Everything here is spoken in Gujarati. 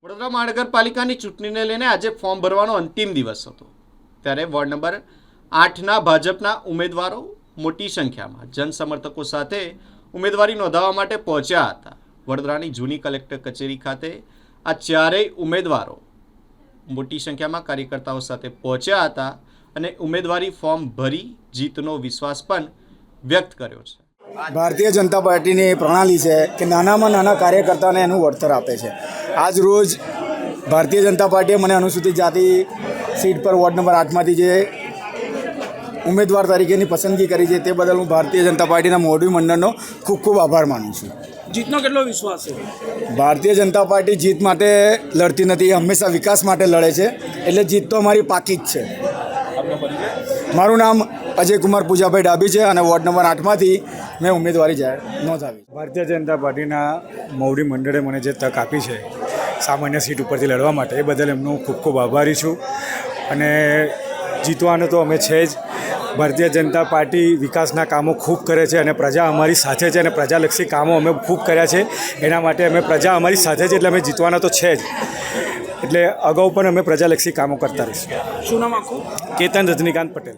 વડોદરા મહાનગરપાલિકાની ચૂંટણીને લઈને આજે ફોર્મ ભરવાનો અંતિમ દિવસ હતો ત્યારે વોર્ડ નંબર 8ના ભાજપના ઉમેદવારો મોટી સંખ્યામાં જનસમર્થકો સાથે ઉમેદવારી નોંધાવવા માટે પહોંચ્યા હતા। વડોદરાની જૂની કલેક્ટર કચેરી ખાતે આ ચારેય ઉમેદવારો મોટી સંખ્યામાં કાર્યકર્તાઓ સાથે પહોંચ્યા હતા અને ઉમેદવારી ફોર્મ ભરી જીતનો વિશ્વાસ પણ વ્યક્ત કર્યો છે। ભારતીય જનતા પાર્ટીની પ્રણાલી છે કે નાનામાં નાના કાર્યકર્તાને એનું વળતર આપે છે। આજ રોજ ભારતીય જનતા પાર્ટીએ મને અનુસૂચિત જાતિ સીટ પર વોર્ડ નંબર 8માંથી જે ઉમેદવાર તરીકેની પસંદગી કરી છે તે બદલ હું ભારતીય જનતા પાર્ટીના મોવડી મંડળનો ખૂબ ખૂબ આભાર માનું છું। જીતનો કેટલો વિશ્વાસ છે? ભારતીય જનતા પાર્ટી જીત માટે લડતી નથી, હંમેશા વિકાસ માટે લડે છે, એટલે જીત તો અમારી પાકી જ છે। મારું નામ અજય કુમાર પૂજાભાઈ ડાબી છે અને વોર્ડ નંબર 8માંથી મેં ઉમેદવારી જાહેર નોંધાવી। ભારતીય જનતા પાર્ટીના મોવડી મંડળે મને જે તક આપી છે સામાન્ય સીટ ઉપરથી લડવા માટે, એ બદલ એમનો ખૂબ ખૂબ આભારી છું અને જીતવાનું તો અમે છે જ। ભારતીય જનતા પાર્ટી વિકાસના કામો ખૂબ કરે છે અને પ્રજા અમારી સાથે છે અને પ્રજાલક્ષી કામો અમે ખૂબ કર્યા છે, એના માટે અમે પ્રજા અમારી સાથે છે એટલે અમે જીતવાના તો છે જ। એટલે અગાઉ પણ અમે પ્રજાલક્ષી કામો કરતા રહીશું। શું નામ આખું? કેતન રજનીકાંત પટેલ।